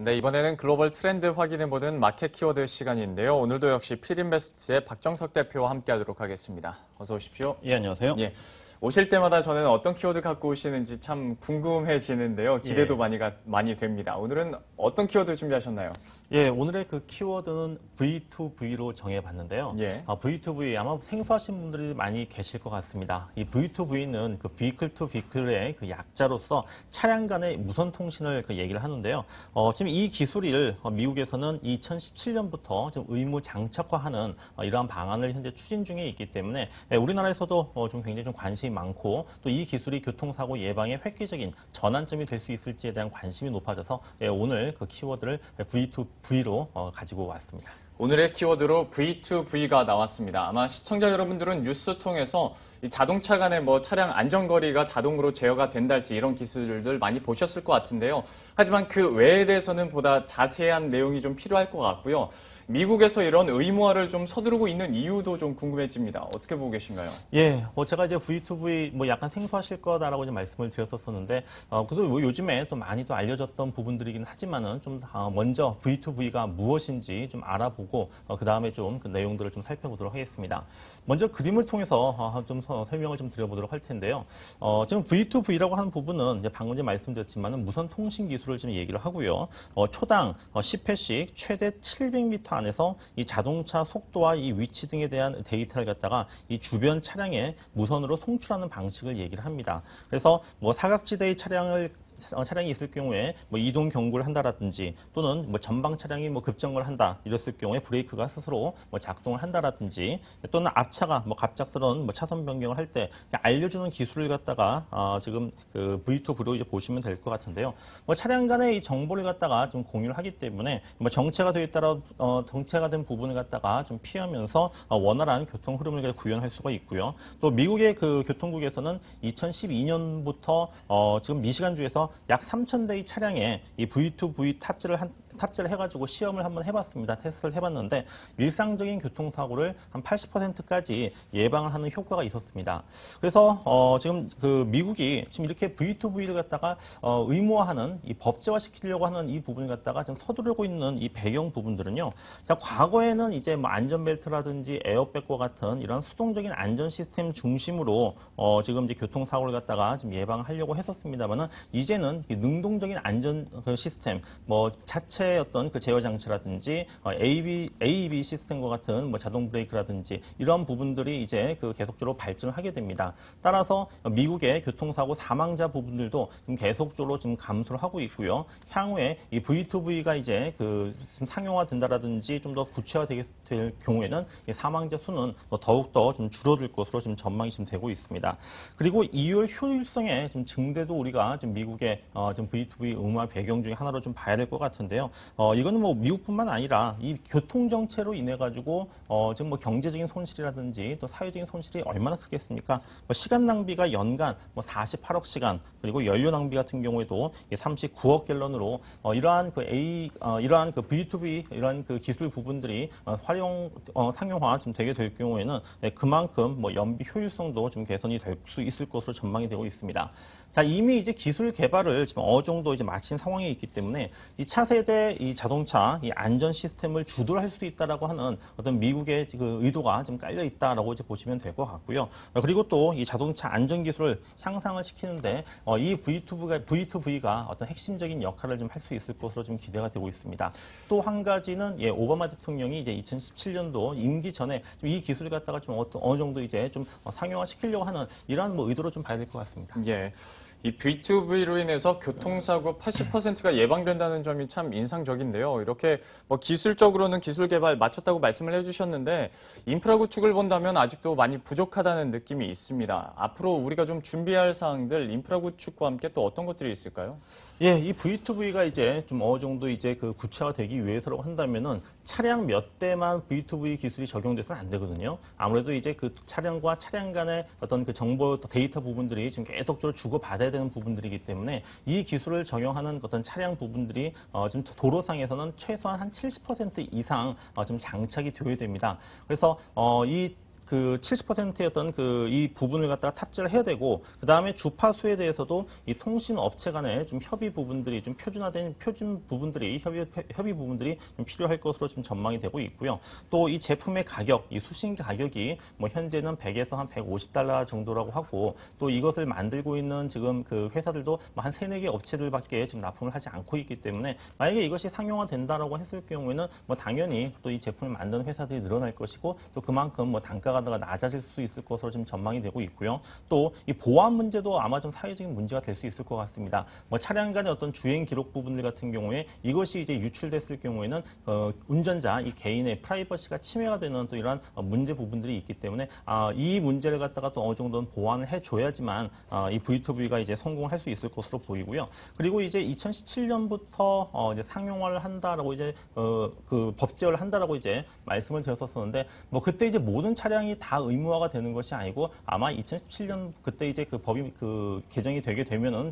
네, 이번에는 글로벌 트렌드 확인해보는 마켓 키워드 시간인데요. 오늘도 역시 필인베스트의 박정석 대표와 함께하도록 하겠습니다. 어서 오십시오. 예, 안녕하세요. 예, 오실 때마다 저는 어떤 키워드 갖고 오시는지 참 궁금해지는데요. 기대도 많이 됩니다. 오늘은 어떤 키워드 준비하셨나요? 예, 오늘의 그 키워드는 V2V로 정해봤는데요. 예. V2V 아마 생소하신 분들이 많이 계실 것 같습니다. 이 V2V는 그 Vehicle to Vehicle의 그 약자로서 차량 간의 무선 통신을 그 얘기를 하는데요. 지금 이 기술을 미국에서는 2017년부터 좀 의무 장착화하는 이러한 방안을 현재 추진 중에 있기 때문에 우리나라에서도 좀 굉장히 좀 관심이 많고 또 이 기술이 교통사고 예방에 획기적인 전환점이 될 수 있을지에 대한 관심이 높아져서 오늘 그 키워드를 V2V로 가지고 왔습니다. 오늘의 키워드로 V2V가 나왔습니다. 아마 시청자 여러분들은 뉴스 통해서 이 자동차 간의 차량 안전거리가 자동으로 제어가 된달지 이런 기술들 많이 보셨을 것 같은데요. 하지만 그 외에 대해서는 보다 자세한 내용이 좀 필요할 것 같고요. 미국에서 이런 의무화를 좀 서두르고 있는 이유도 좀 궁금해집니다. 어떻게 보고 계신가요? 예, 제가 이제 V2V 약간 생소하실 거다라고 좀 말씀을 드렸었는데, 그래도 요즘에 또 많이 또 알려졌던 부분들이긴 하지만은 좀 먼저 V2V가 무엇인지 좀 알아보고, 그 다음에 좀 그 내용들을 좀 살펴보도록 하겠습니다. 먼저 그림을 통해서 좀 설명을 좀 드려보도록 할 텐데요. 지금 V2V라고 하는 부분은 이제 방금 전에 말씀드렸지만은 무선 통신 기술을 좀 얘기를 하고요. 초당 10회씩 최대 700m 안에서 이 자동차 속도와 이 위치 등에 대한 데이터를 갖다가 이 주변 차량에 무선으로 송출하는 방식을 얘기를 합니다. 그래서 사각지대의 차량이 있을 경우에 이동 경고를 한다라든지 또는 전방 차량이 급정거를 한다 이랬을 경우에 브레이크가 스스로 작동을 한다라든지 또는 앞차가 갑작스러운 차선 변경을 할 때 알려주는 기술을 갖다가 지금 그 V2V로 이제 보시면 될 것 같은데요. 차량 간의 이 정보를 갖다가 좀 공유를 하기 때문에 정체가 되어 따라 정체가 된 부분을 갖다가 좀 피하면서 원활한 교통 흐름을 구현할 수가 있고요. 또 미국의 그 교통국에서는 2012년부터 지금 미시간주에서 약 3,000대의 차량에 이 V2V 탑재를 해가지고 시험을 한번 해봤습니다. 테스트를 해봤는데 일상적인 교통사고를 한 80%까지 예방을 하는 효과가 있었습니다. 그래서 지금 그 미국이 지금 이렇게 V2V를 갖다가 의무화하는 이 법제화시키려고 하는 이 부분을 갖다가 지금 서두르고 있는 이 배경 부분들은요. 자, 과거에는 이제 안전벨트라든지 에어백과 같은 이런 수동적인 안전 시스템 중심으로 지금 이제 교통사고를 갖다가 지금 예방하려고 했었습니다만은 이제는 능동적인 안전 시스템 자체 어떤 그 제어 장치라든지 AEB 시스템과 같은 자동 브레이크라든지 이런 부분들이 이제 그 계속적으로 발전을 하게 됩니다. 따라서 미국의 교통사고 사망자 부분들도 지금 계속적으로 지금 감소를 하고 있고요. 향후에 이 V2V가 이제 그 상용화된다라든지 좀 더 구체화될 경우에는 이 사망자 수는 더욱더 좀 줄어들 것으로 지금 전망이 지금 되고 있습니다. 그리고 이율 효율성의 좀 증대도 우리가 지금 미국의 좀 V2V 의무화 배경 중에 하나로 좀 봐야 될 것 같은데요. 이거는 미국뿐만 아니라 이 교통 정체로 인해 가지고 지금 경제적인 손실이라든지 또 사회적인 손실이 얼마나 크겠습니까? 시간 낭비가 연간 48억 시간 그리고 연료 낭비 같은 경우에도 39억 갤런으로 이러한 그 V2V 이러한 그 기술 부분들이 상용화 좀 되게 될 경우에는 그만큼 연비 효율성도 좀 개선이 될 수 있을 것으로 전망이 되고 있습니다. 자, 이미 이제 기술 개발을 지금 어느 정도 이제 마친 상황에 있기 때문에 이 차세대 이 자동차 이 안전 시스템을 주도할 수 있다라고 하는 어떤 미국의 그 의도가 좀 깔려 있다라고 이제 보시면 될 것 같고요. 그리고 또 이 자동차 안전 기술을 향상을 시키는데 이 V2V가 어떤 핵심적인 역할을 좀 할 수 있을 것으로 좀 기대가 되고 있습니다. 또 한 가지는 오바마 대통령이 이제 2017년도 임기 전에 좀 이 기술을 갖다가 좀 어느 정도 이제 좀 상용화 시키려고 하는 이러한 의도로 좀 봐야 될 것 같습니다. 예. 이 V2V로 인해서 교통사고 80%가 예방된다는 점이 참 인상적인데요. 이렇게 기술적으로는 기술 개발 마쳤다고 말씀을 해주셨는데 인프라 구축을 본다면 아직도 많이 부족하다는 느낌이 있습니다. 앞으로 우리가 좀 준비할 사항들 인프라 구축과 함께 또 어떤 것들이 있을까요? 예, 이 V2V가 이제 좀 어느 정도 이제 그 구체화되기 위해서라고 한다면은 차량 몇 대만 V2V 기술이 적용돼서는 안 되거든요. 아무래도 이제 그 차량과 차량 간의 어떤 그 정보 데이터 부분들이 지금 계속적으로 주고받아야 되는 부분들이기 때문에 이 기술을 적용하는 어떤 차량 부분들이 지금 도로상에서는 최소한 한 70% 이상 좀 장착이 되어야 됩니다. 그래서 그 70%였던 그 이 부분을 갖다가 탑재를 해야 되고, 그 다음에 주파수에 대해서도 이 통신 업체 간의 좀 협의 부분들이 좀 표준화된 표준 부분들이 협의 부분들이 좀 필요할 것으로 좀 전망이 되고 있고요. 또 이 제품의 가격, 이 수신기 가격이 뭐 현재는 100에서 한 150달러 정도라고 하고, 또 이것을 만들고 있는 지금 그 회사들도 뭐 한 3-4개 업체들밖에 지금 납품을 하지 않고 있기 때문에, 만약에 이것이 상용화 된다라고 했을 경우에는 뭐 당연히 또 이 제품을 만드는 회사들이 늘어날 것이고, 또 그만큼 뭐 단가가 더 낮아질 수 있을 것으로 지금 전망이 되고 있고요. 또 이 보안 문제도 아마 좀 사회적인 문제가 될 수 있을 것 같습니다. 뭐 차량 간의 어떤 주행 기록 부분들 같은 경우에 이것이 이제 유출됐을 경우에는 운전자 이 개인의 프라이버시가 침해가 되는 또 이러한 문제 부분들이 있기 때문에 이 문제를 갖다가 또 어느 정도는 보완을 해줘야지만 이 V2V가 이제 성공할 수 있을 것으로 보이고요. 그리고 이제 2017년부터 이제 상용화를 한다라고 이제 그 법제화를 한다라고 이제 말씀을 드렸었는데, 뭐 그때 이제 모든 차량이 다 의무화가 되는 것이 아니고, 아마 2017년 그때 이제 그 법이 그 개정이 되게 되면은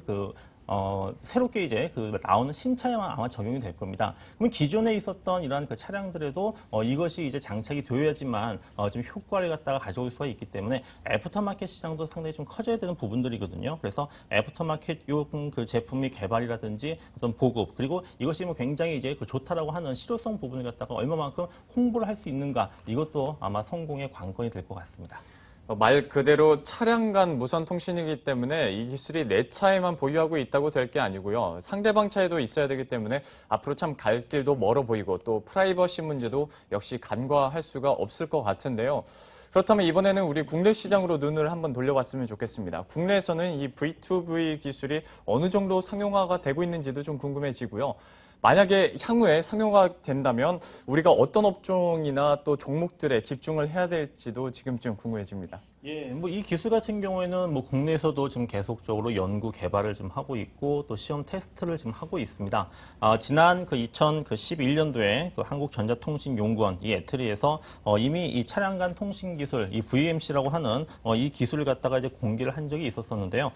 새롭게 이제 그 나오는 신차에만 아마 적용이 될 겁니다. 그러면 기존에 있었던 이러한 그 차량들에도 이것이 이제 장착이 되어야지만 좀 효과를 갖다가 가져올 수가 있기 때문에 애프터마켓 시장도 상당히 좀 커져야 되는 부분들이거든요. 그래서 애프터마켓 그 제품의 개발이라든지 어떤 보급, 그리고 이것이 뭐 굉장히 이제 그 좋다라고 하는 실효성 부분을 갖다가 얼마만큼 홍보를 할 수 있는가, 이것도 아마 성공의 관건이 될 것 같습니다. 말 그대로 차량 간 무선 통신이기 때문에 이 기술이 내 차에만 보유하고 있다고 될 게 아니고요. 상대방 차에도 있어야 되기 때문에 앞으로 참 갈 길도 멀어 보이고, 또 프라이버시 문제도 역시 간과할 수가 없을 것 같은데요. 그렇다면 이번에는 우리 국내 시장으로 눈을 한번 돌려봤으면 좋겠습니다. 국내에서는 이 V2V 기술이 어느 정도 상용화가 되고 있는지도 좀 궁금해지고요. 만약에 향후에 상용화 된다면 우리가 어떤 업종이나 또 종목들에 집중을 해야 될지도 지금쯤 궁금해집니다. 예, 뭐 이 기술 같은 경우에는 뭐 국내에서도 지금 계속적으로 연구 개발을 좀 하고 있고, 또 시험 테스트를 지금 하고 있습니다. 지난 그 2011년도에 그 한국전자통신연구원 이 애트리에서 이미 이 차량 간 통신 기술, 이 VMC라고 하는 이 기술을 갖다가 이제 공개를 한 적이 있었었는데요.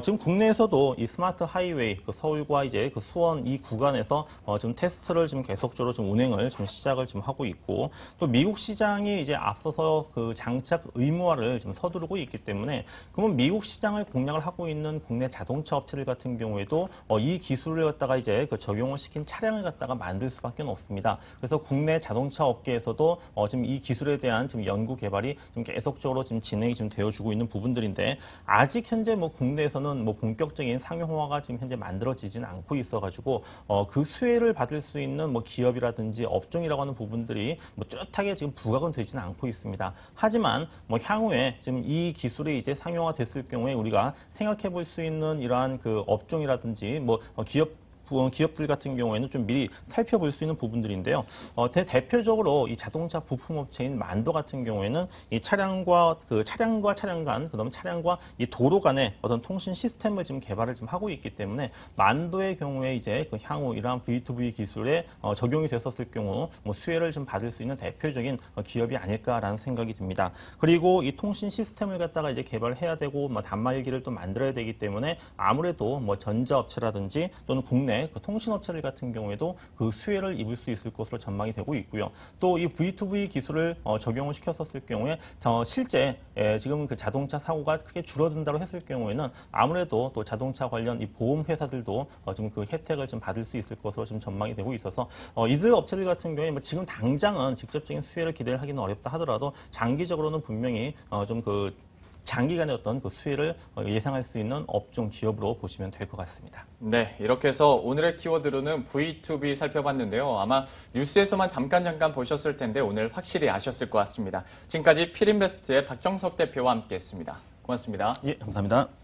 지금 국내에서도 이 스마트 하이웨이, 그 서울과 이제 그 수원 이 구간에서 지금 테스트를 지금 계속적으로 좀 운행을 좀 시작을 좀 하고 있고, 또 미국 시장이 이제 앞서서 그 장착 의무화를 좀 서두르고 있기 때문에, 그러면 미국 시장을 공략을 하고 있는 국내 자동차 업체들 같은 경우에도 이 기술을 갖다가 이제 그 적용을 시킨 차량을 갖다가 만들 수밖에 없습니다. 그래서 국내 자동차 업계에서도 지금 이 기술에 대한 지금 연구 개발이 좀 계속적으로 지금 진행이 좀 되어주고 있는 부분들인데, 아직 현재 뭐 국내에서는 뭐 본격적인 상용화가 지금 현재 만들어지지는 않고 있어가지고 그 수혜를 받을 수 있는 뭐 기업이라든지 업종이라고 하는 부분들이 뭐 뚜렷하게 지금 부각은 되지는 않고 있습니다. 하지만 뭐 향후에 지금 이 기술이 이제 상용화 됐을 경우에 우리가 생각해 볼 수 있는 이러한 그 업종이라든지 뭐 기업들 같은 경우에는 좀 미리 살펴볼 수 있는 부분들인데요. 대표적으로 이 자동차 부품업체인 만도 같은 경우에는 이 차량과 차량 간, 그다음에 차량과 이 도로 간의 어떤 통신 시스템을 지금 개발을 좀 하고 있기 때문에, 만도의 경우에 이제 그 향후 이러한 V2V 기술에 적용이 됐었을 경우 뭐 수혜를 좀 받을 수 있는 대표적인 기업이 아닐까라는 생각이 듭니다. 그리고 이 통신 시스템을 갖다가 이제 개발해야 되고, 뭐 단말기를 또 만들어야 되기 때문에 아무래도 뭐 전자업체라든지 또는 국내 그 통신업체들 같은 경우에도 그 수혜를 입을 수 있을 것으로 전망이 되고 있고요. 또 이 V2V 기술을 적용을 시켰었을 경우에 실제 지금 그 자동차 사고가 크게 줄어든다고 했을 경우에는 아무래도 또 자동차 관련 이 보험 회사들도 좀 그 혜택을 좀 받을 수 있을 것으로 좀 전망이 되고 있어서 이들 업체들 같은 경우에 뭐 지금 당장은 직접적인 수혜를 기대를 하기는 어렵다 하더라도 장기적으로는 분명히 장기간의 어떤 그 수혜를 예상할 수 있는 업종 기업으로 보시면 될 것 같습니다. 네, 이렇게 해서 오늘의 키워드로는 V2V 살펴봤는데요. 아마 뉴스에서만 잠깐 보셨을 텐데 오늘 확실히 아셨을 것 같습니다. 지금까지 필인베스트의 박정석 대표와 함께했습니다. 고맙습니다. 예, 감사합니다.